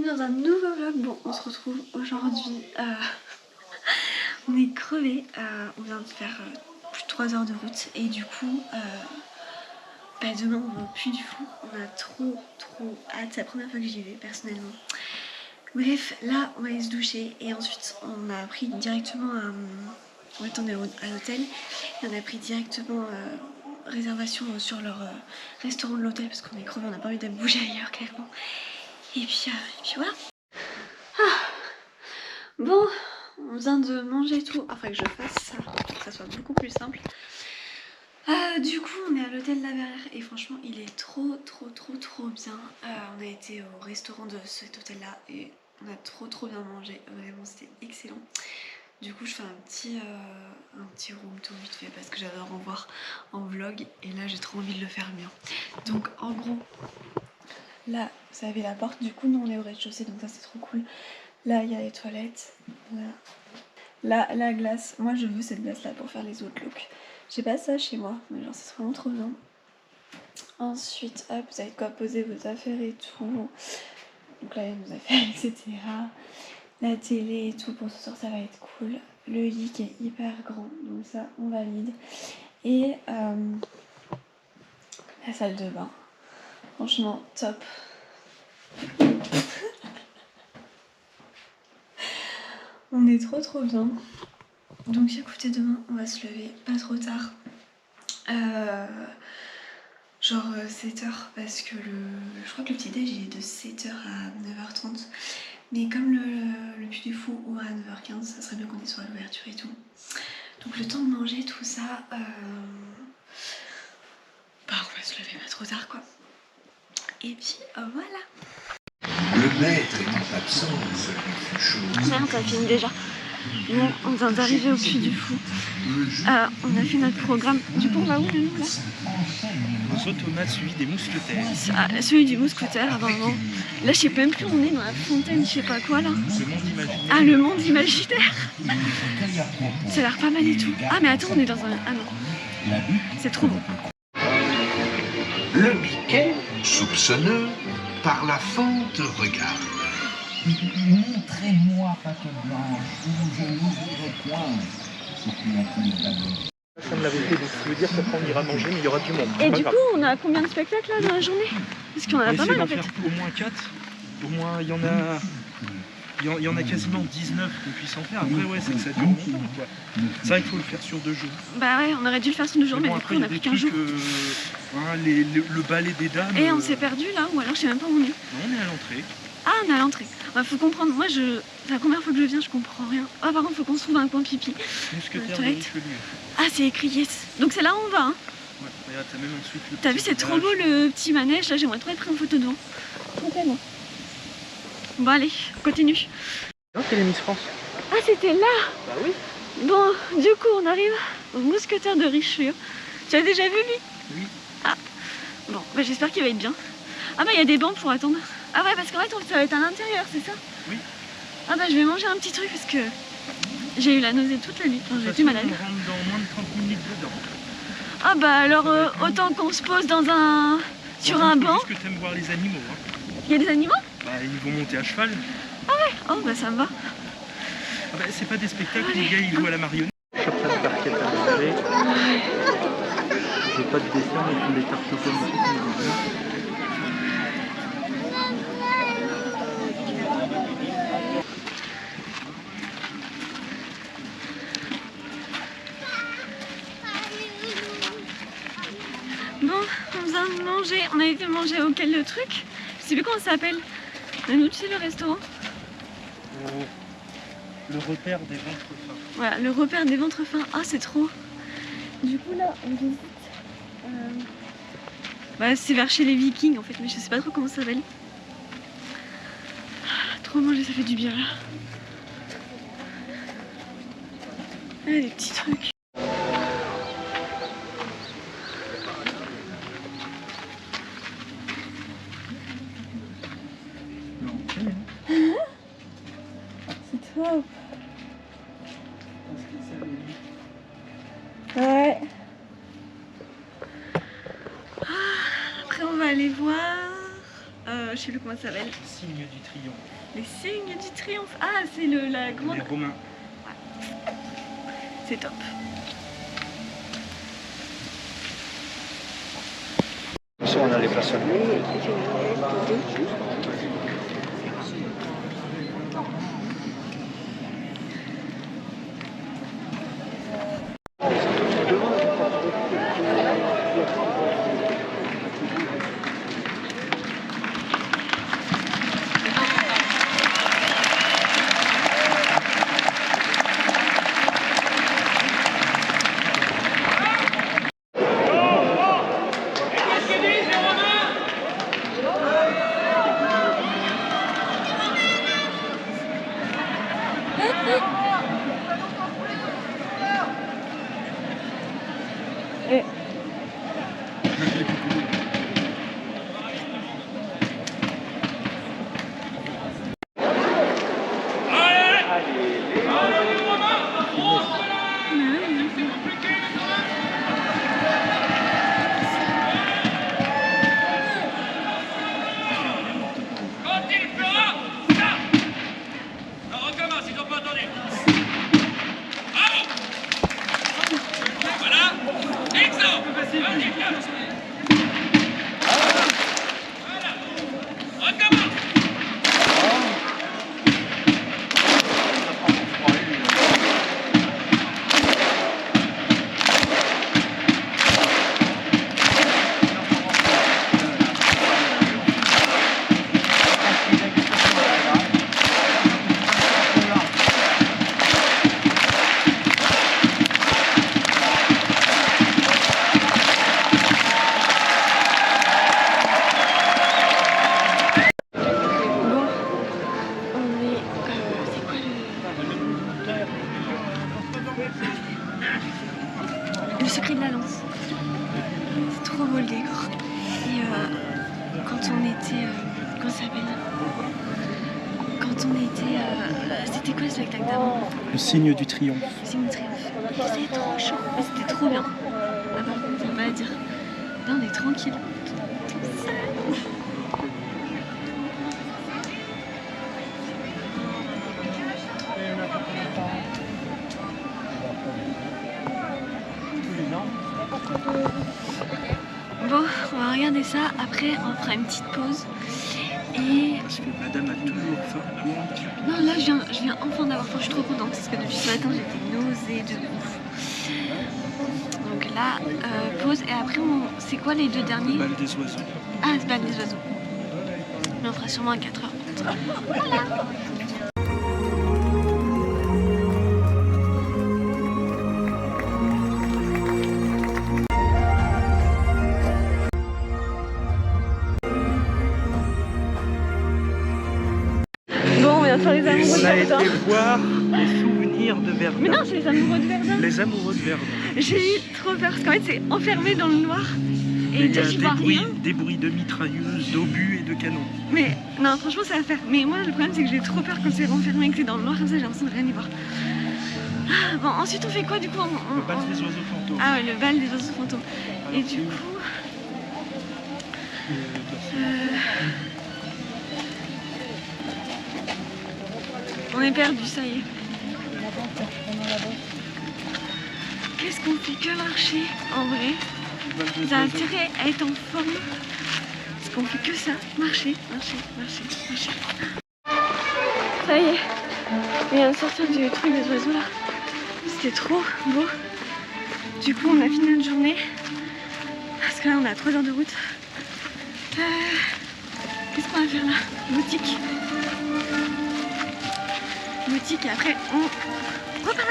bienvenue dans un nouveau vlog. Bon, on se retrouve aujourd'hui, on est crevés, on vient de faire plus de 3 heures de route et du coup, demain on va au Puy du Fou. On a trop hâte, c'est la première fois que j'y vais personnellement. Bref, là on va aller se doucher et ensuite on a pris directement on attendait à l'hôtel et on a pris directement réservation sur leur restaurant de l'hôtel parce qu'on est crevés, on n'a pas envie de bouger ailleurs clairement. Et puis voilà. Bon, on vient de manger tout. Enfin que je fasse ça pour que ça soit beaucoup plus simple. Du coup on est à l'hôtel La Verrière et franchement il est trop bien. On a été au restaurant de cet hôtel là et on a trop bien mangé. Vraiment c'était excellent. Du coup je fais un petit room tour vite fait parce que j'adore en voir en vlog et là j'ai trop envie de le faire bien. Donc en gros, là vous avez la porte, du coup nous on est au rez-de-chaussée donc ça c'est trop cool. Là il y a les toilettes, là la glace, moi je veux cette glace là pour faire les autres looks. J'ai pas ça chez moi, mais genre c'est vraiment trop bien. Ensuite hop, vous avez de quoi poser vos affaires et tout. Donc là il y a nos affaires etc. La télé et tout pour ce soir ça va être cool. Le lit qui est hyper grand, donc ça on valide. Et la salle de bain, franchement top. On est trop bien. Donc écoutez, demain on va se lever pas trop tard. Genre 7h parce que je crois que le petit déj il est de 7h à 9h30. Mais comme le Puy du Fou ouvre à 9h15, ça serait bien qu'on y soit à l'ouverture et tout. Donc le temps de manger tout ça, on va se lever pas trop tard quoi. Et puis voilà. Le maître étant absent, il fut chaud. Merde, ça finit déjà. Bon, on vient d'arriver au Puy du Fou. On a fait notre programme. Du coup, on va où là? Aux automates suivi des mousquetaires. Celui du mousquetaire, apparemment. Là, je sais même plus où on est dans la fontaine, je sais pas quoi là. Le monde imaginaire. Ah, le monde imaginaire. Ça a l'air pas mal et tout. Ah, mais attends, on est dans un. Ah non. C'est trop beau. Le biquet, soupçonneux, par la fente regarde. Montrez-moi patte blanche, ou je l'ouvrirai point. S'écria-t-il d'abord. Ça me l'avait fait, donc ça veut dire qu'après on ira manger, mais il y aura du monde. Et du coup, on a combien de spectacles là dans la journée? Parce qu'on en a pas mal en fait. Au moins 4. Au moins, il y en a quasiment 19 qu'on puisse en faire. Après, ouais, c'est que ça dure longtemps. Quoi. C'est vrai qu'il faut le faire sur 2 jours. Bah ouais, on aurait dû le faire sur 2 jours, mais bon, du coup, après, on a pris qu'un jour. Voilà, le ballet des dames. Et on s'est perdu là, ou alors je sais même pas où on est. Non, on est à l'entrée. Ah, on est à l'entrée. Bah, faut comprendre, moi c'est la première fois que je viens, je comprends rien. Ah, par contre, faut qu'on se trouve un coin pipi. Mousquetaire de Richelieu. Richelieu. Ah, c'est écrit yes. Donc c'est là où on va, hein. Ouais, regarde, t'as même ensuite le T'as vu, c'est trop beau le petit manège, là, j'aimerais trop être pris en photo devant. Ok, bon. Bon, allez, continue. Non, c'est les Miss France. Ah, c'était là. Bah oui. Bon, du coup, on arrive au mousquetaire de Richelieu. Tu as déjà vu lui? Oui. Ah, bon, bah, j'espère qu'il va être bien. Ah, bah, il y a des bancs pour attendre. Ah, ouais, parce qu'en fait, ça va être à l'intérieur, c'est ça? Oui. Ah, bah, je vais manger un petit truc parce que j'ai eu la nausée toute la nuit quand j'étais malade. On rentre dans moins de 30 minutes dedans. Ah, bah, alors, autant qu'on se pose sur un banc. Juste que t'aimes voir les animaux. Hein. Il y a des animaux? Bah, ils vont monter à cheval. Ah, ouais. Oh, bah, ça me va. Ah bah, c'est pas des spectacles, les gars ils jouent à la marionnette. Chopin de parquet à manger. Je veux pas de dessin, mais ils font des tartes au pomme. Bon, on vient de manger. On a été manger auquel le truc? Je sais plus comment ça s'appelle. Nous, tu sais, le restaurant? Le repère des ventres fins. Voilà, le repère des ventres fins. Ah, c'est trop. Du coup, là, on visite. Bah, c'est vers chez les Vikings en fait, mais je sais pas trop comment ça s'appelle. Trop manger, ça fait du bien là. Ah, les petits trucs. C'est top. Ouais. Après on va aller voir. Je sais plus comment ça s'appelle. Signe du triomphe. Les signes du triomphe. Ah, c'est la grande. Les Romains. C'est top. On a les façons. Le secret de la lance. C'est trop beau le décor. Et quand on était... comment ça s'appelle? Quand on était... c'était quoi le spectacle d'avant? Le signe du triomphe. Le signe du triomphe. C'était trop chaud. C'était trop bien. Ah par contre, ça va dire. Là, on est tranquille. Bon, on va regarder ça, après on fera une petite pause et... Parce que madame a toujours faim. Non, là je viens enfin d'avoir faim, je suis trop contente parce que depuis ce matin j'étais nausée de ouf. Donc là, pause et après c'est quoi les deux derniers? Bal des oiseaux. Ah, c'est Bal des oiseaux. Mais on fera sûrement à 4h. Voilà. Sur les amoureux On de a Verdun. été voir les souvenirs de Verdun. Mais non, c'est les amoureux de Verdun. Les amoureux de Verdun. J'ai eu trop peur parce qu'en fait c'est enfermé dans le noir. Et il y a j'y vois rien. des bruits de mitrailleuses, d'obus et de canons. Mais non, franchement ça va faire. Mais moi le problème c'est que j'ai trop peur quand c'est renfermé et que c'est dans le noir comme ça, j'ai l'impression de rien y voir. Ah, bon, ensuite on fait quoi du coup? Le bal des oiseaux fantômes. Ah ouais, le bal des oiseaux fantômes. Et du coup... on est perdu, ça y est. Qu'est-ce qu'on fait que marcher en vrai? T'as intérêt à être en forme. Parce qu'on fait que ça, marcher, marcher, marcher, marcher. Ça y est, on vient de sortir du truc des oiseaux là. C'était trop beau. Du coup on a fini notre journée. Parce que là on a 3 heures de route. Qu'est-ce qu'on va faire là? Boutique. Boutique et après on repart.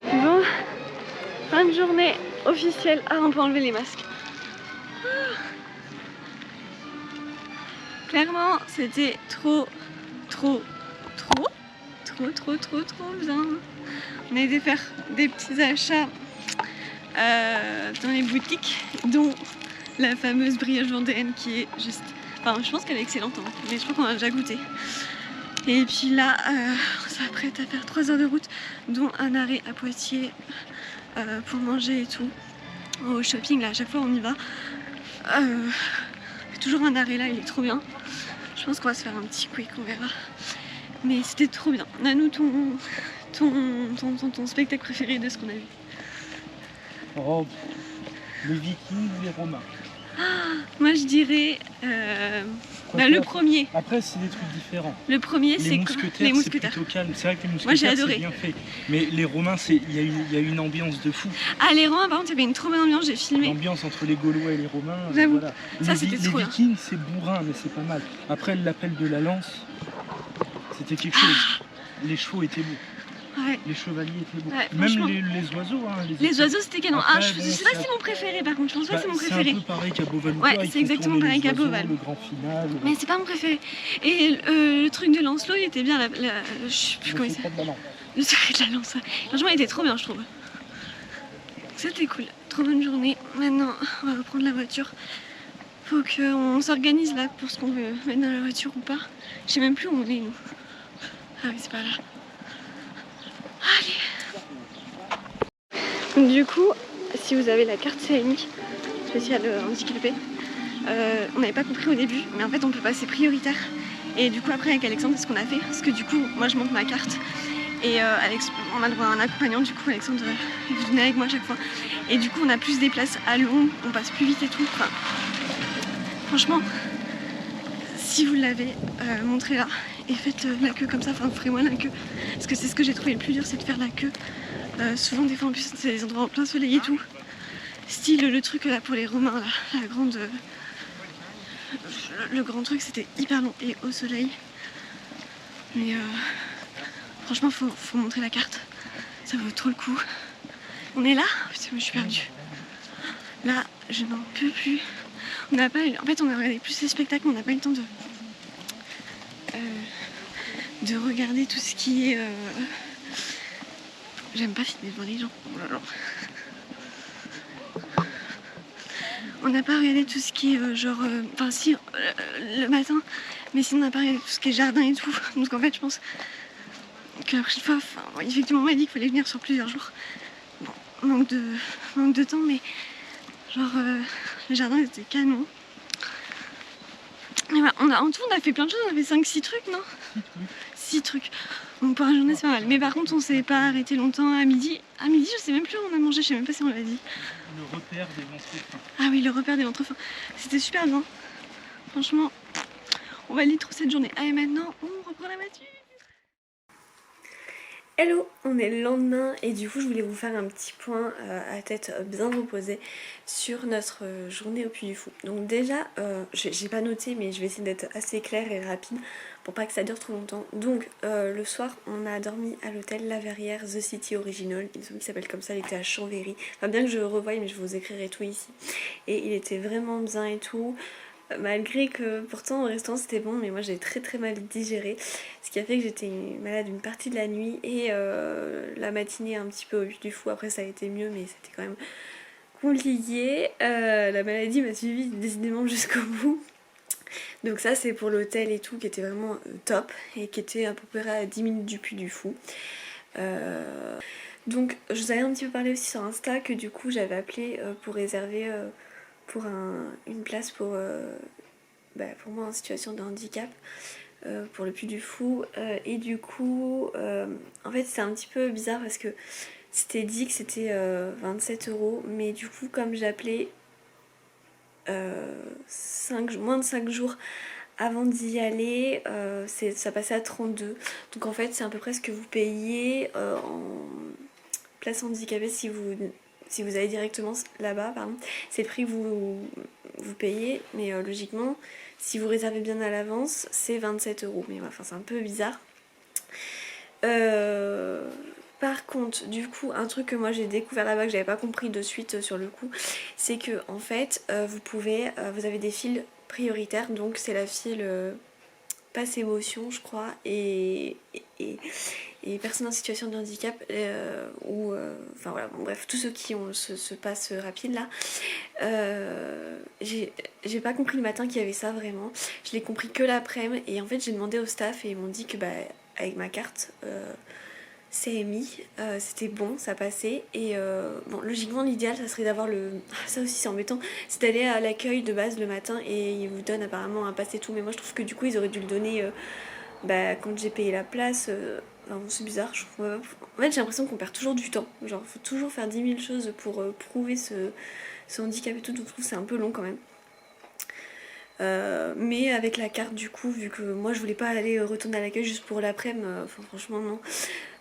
Bon, fin de journée officielle. Ah, on peut enlever les masques. Clairement, c'était trop bien. On a été faire des petits achats dans les boutiques, dont la fameuse brioche vendéenne qui est juste... Enfin, je pense qu'elle est excellente, hein, mais je crois qu'on a déjà goûté. Et puis là, on s'apprête à faire 3 heures de route, dont un arrêt à Poitiers pour manger et tout. Au shopping, là, à chaque fois on y va. Toujours un arrêt là, il est trop bien. Je pense qu'on va se faire un petit quick, on verra. Mais c'était trop bien. Nanou, ton spectacle préféré de ce qu'on a vu? Oh, les Vikings ou les Romains? Moi je dirais le premier. Après, c'est des trucs différents. Le premier, c'est Les les mousquetaires, c'est mousquetaires. plutôt calme. C'est vrai que les Moi, j'ai mousquetaires, adoré. c'est bien fait. Mais les Romains, il y a une ambiance de fou. Ah, les Romains, par contre, il y avait une trop bonne ambiance, j'ai filmé. L'ambiance entre les Gaulois et les Romains, J'avoue. voilà. Ça, Les c'était trop bien. Vikings, c'est bourrin, mais c'est pas mal. Après, l'appel de la lance, c'était quelque chose. Les chevaux étaient beaux. Ouais. Les chevaliers étaient beaux. Ouais, Même franchement. les oiseaux. Hein, Les oiseaux, c'était canon. Après, Ah, je sais pas si c'est mon préféré, par contre, je pense pas que c'est mon C'est préféré. un peu pareil qu'à Beauval ou Ouais, quoi, c'est ils font exactement tourner pareil les qu'à oiseaux, Beauval. le grand final. Mais c'est pas mon préféré. Et le truc de Lancelot, il était bien. Je sais plus Le comment il secret s'appelle. de la lampe. Le secret de la lance. Franchement, il était trop bien, je trouve. C'était cool. Trop bonne journée. Maintenant, on va reprendre la voiture. Faut qu'on s'organise là pour ce qu'on veut mettre dans la voiture ou pas. Je sais même plus où on est, nous. Ah oui, c'est pas là. Allez. Du coup, si vous avez la carte CMI spéciale handicapé, on n'avait pas compris au début, mais en fait on peut passer prioritaire. Et du coup après avec Alexandre, c'est ce qu'on a fait, parce que du coup moi je monte ma carte et on a le droit à un accompagnant, du coup Alexandre venait avec moi à chaque fois. Et du coup on a plus des places à Lyon, on passe plus vite et tout. Enfin, franchement, si vous l'avez, montrez-la et faites la queue comme ça, enfin ferez-moi la queue. Parce que c'est ce que j'ai trouvé le plus dur, c'est de faire la queue. Souvent des fois en plus c'est des endroits en plein soleil et tout. Style le truc là pour les Romains, là, la grande... le grand truc c'était hyper long et au soleil. Mais franchement faut montrer la carte. Ça vaut trop le coup. On est là? Putain, je suis perdue. Là, je n'en peux plus. On n'a pas eu... En fait on a regardé plus les spectacles, on n'a pas eu le temps de regarder tout ce qui est... J'aime pas filmer devant les gens. Oh là là. On n'a pas regardé tout ce qui est enfin si, le matin, mais sinon on n'a pas regardé tout ce qui est jardin et tout. Donc en fait je pense que la prochaine fois, effectivement on m'a dit qu'il fallait venir sur plusieurs jours. Bon, manque de temps, mais genre le jardin était canon. Et voilà, en tout on a fait plein de choses, on a fait 5-6 trucs, non? 6 trucs. Donc pour la journée c'est pas mal. Mais par contre on s'est pas arrêté longtemps à midi. À midi je sais même plus où on a mangé, je sais même pas si on l'a dit. Le repère des ventrefins. Ah oui, le repère des ventrefins. C'était super bien. Franchement, on valide trop cette journée. Allez, maintenant, on reprend la voiture. Hello, on est le lendemain et du coup je voulais vous faire un petit point à tête bien reposée sur notre journée au Puy du Fou. Donc déjà, j'ai pas noté mais je vais essayer d'être assez claire et rapide pour pas que ça dure trop longtemps. Donc le soir on a dormi à l'hôtel La Verrière The City Original, il me semble qu'il s'appelle comme ça, il était à Chambéry. Enfin bien que je le revoie mais je vous écrirai tout ici. Et il était vraiment bien et tout. Malgré que pourtant au restaurant c'était bon, mais moi j'ai très mal digéré, ce qui a fait que j'étais malade une partie de la nuit et la matinée un petit peu au Puy du Fou. Après ça a été mieux mais c'était quand même compliqué. La maladie m'a suivi décidément jusqu'au bout. Donc ça c'est pour l'hôtel et tout qui était vraiment top et qui était à peu près à 10 minutes du Puy du Fou. Donc je vous avais un petit peu parlé aussi sur Insta que du coup j'avais appelé pour réserver pour une place pour moi en situation de handicap pour le Puy du Fou et du coup en fait c'est un petit peu bizarre parce que c'était dit que c'était 27 €, mais du coup comme j'appelais moins de 5 jours avant d'y aller, ça passait à 32. Donc en fait c'est à peu près ce que vous payez en place handicapée si vous allez directement là-bas, c'est le prix que vous payez, mais logiquement, si vous réservez bien à l'avance, c'est 27 €. Mais enfin, c'est un peu bizarre. Par contre, du coup, un truc que moi j'ai découvert là-bas que j'avais pas compris de suite sur le coup, c'est que en fait, vous avez des files prioritaires, donc c'est la file passe émotion je crois et personnes en situation de handicap ou enfin voilà bon, bref tous ceux qui ont ce passe rapide là j'ai pas compris le matin qu'il y avait ça vraiment, je l'ai compris que l'après-midi et en fait j'ai demandé au staff et ils m'ont dit que bah avec ma carte CMI c'était bon, ça passait et bon logiquement l'idéal ça serait d'avoir le ça aussi c'est embêtant, c'est d'aller à l'accueil de base le matin et ils vous donnent apparemment un pass et tout, mais moi je trouve que du coup ils auraient dû le donner bah quand j'ai payé la place enfin, c'est bizarre, je trouve, en fait j'ai l'impression qu'on perd toujours du temps, genre faut toujours faire 10 000 choses pour prouver ce handicap et tout, donc je trouve que c'est un peu long quand même. Mais avec la carte du coup, vu que moi je voulais pas aller retourner à l'accueil juste pour l'après-midi, enfin franchement non,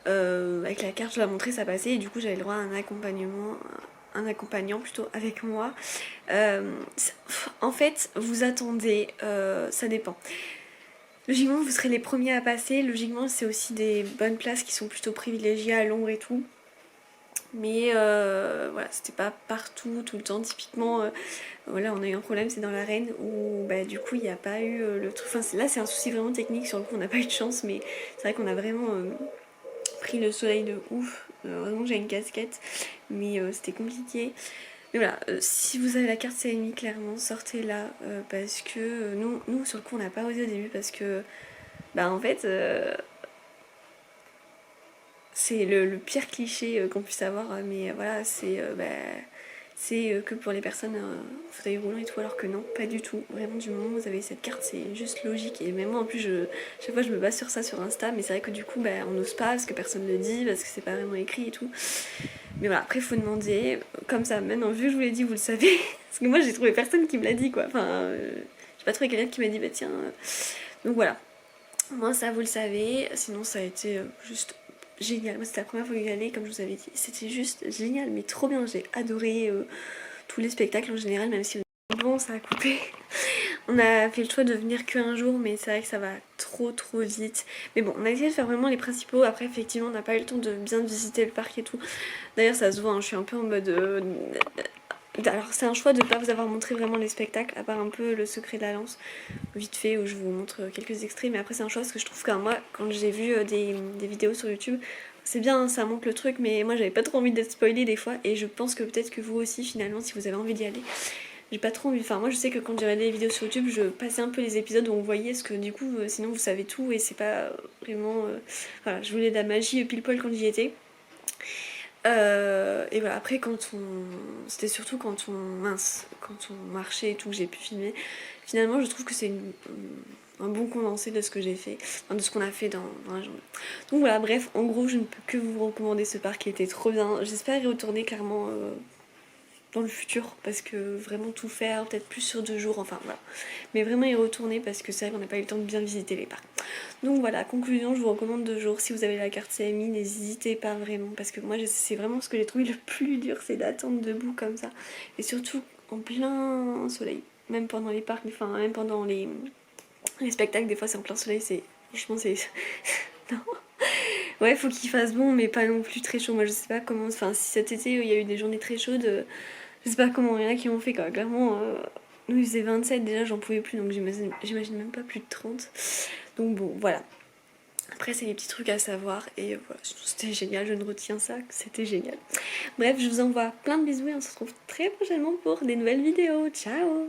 avec la carte je la montrais ça passait et du coup j'avais le droit à un accompagnant plutôt avec moi. En fait vous attendez, ça dépend. Logiquement vous serez les premiers à passer, logiquement c'est aussi des bonnes places qui sont plutôt privilégiées à l'ombre et tout. Mais voilà, c'était pas partout, tout le temps. Typiquement, voilà, on a eu un problème, c'est dans l'arène où bah, du coup il n'y a pas eu le truc. Enfin, là c'est un souci vraiment technique, sur le coup on n'a pas eu de chance, mais c'est vrai qu'on a vraiment pris le soleil de ouf. Heureusement que j'ai une casquette, mais c'était compliqué. Mais voilà, si vous avez la carte CMI, clairement sortez-la parce que nous sur le coup on n'a pas osé au début parce que bah en fait c'est le pire cliché qu'on puisse avoir, mais voilà, c'est que pour les personnes en fauteuil roulant et tout, alors que non, pas du tout. Vraiment, du moment où vous avez cette carte, c'est juste logique. Et même moi, en plus, chaque fois, je me base sur ça sur Insta, mais c'est vrai que du coup, on n'ose pas parce que personne ne le dit, parce que c'est pas vraiment écrit et tout. Mais voilà, après, il faut demander, comme ça. Maintenant, vu que je vous l'ai dit, vous le savez. Parce que moi, j'ai trouvé personne qui me l'a dit, quoi. Enfin, j'ai pas trouvé quelqu'un qui m'a dit, bah tiens. Donc voilà. Moi, ça, vous le savez. Sinon, ça a été juste génial. Moi, c'était la première fois que j'y allais, comme je vous avais dit. C'était juste génial, mais trop bien. J'ai adoré tous les spectacles en général, même si bon, ça a coupé. On a fait le choix de venir qu'un jour, mais c'est vrai que ça va trop vite. Mais bon, on a essayé de faire vraiment les principaux. Après, effectivement, on n'a pas eu le temps de bien visiter le parc et tout. D'ailleurs, ça se voit, hein, je suis un peu en mode... Alors, c'est un choix de ne pas vous avoir montré vraiment les spectacles, à part un peu le secret de la lance, vite fait, où je vous montre quelques extraits. Mais après, c'est un choix parce que je trouve que moi, quand j'ai vu des vidéos sur YouTube, c'est bien, hein, ça montre le truc, mais moi, j'avais pas trop envie d'être spoilée des fois. Et je pense que peut-être que vous aussi, finalement, si vous avez envie d'y aller... J'ai pas trop envie, enfin moi je sais que quand j'ai regardé les vidéos sur YouTube, je passais un peu les épisodes où on voyait, parce que du coup sinon vous savez tout et c'est pas vraiment... Voilà, je voulais de la magie pile poil quand j'y étais. Et voilà, après quand on... C'était surtout quand on marchait et tout que j'ai pu filmer. Finalement je trouve que c'est un bon condensé de ce que j'ai fait, enfin, de ce qu'on a fait dans la journée. Donc voilà, bref, en gros je ne peux que vous recommander ce parc qui était trop bien. J'espère y retourner clairement... dans le futur parce que vraiment tout faire, peut-être plus sur 2 jours, enfin voilà, mais vraiment y retourner parce que c'est vrai qu'on n'a pas eu le temps de bien visiter les parcs. Donc voilà, conclusion, je vous recommande 2 jours. Si vous avez la carte CMI, n'hésitez pas vraiment parce que moi c'est vraiment ce que j'ai trouvé le plus dur, c'est d'attendre debout comme ça et surtout en plein soleil, même pendant les parcs, enfin même pendant les spectacles, des fois c'est en plein soleil, c'est franchement c'est non. Ouais, faut qu'il fasse bon, mais pas non plus très chaud. Moi, je sais pas comment. Enfin, si cet été il y a eu des journées très chaudes, je sais pas comment il y en a qui ont fait quoi. Clairement, nous il faisait 27 déjà, j'en pouvais plus, donc j'imagine même pas plus de 30. Donc bon, voilà. Après, c'est les petits trucs à savoir, et voilà, c'était génial, je ne retiens ça, c'était génial. Bref, je vous envoie plein de bisous et on se retrouve très prochainement pour des nouvelles vidéos. Ciao!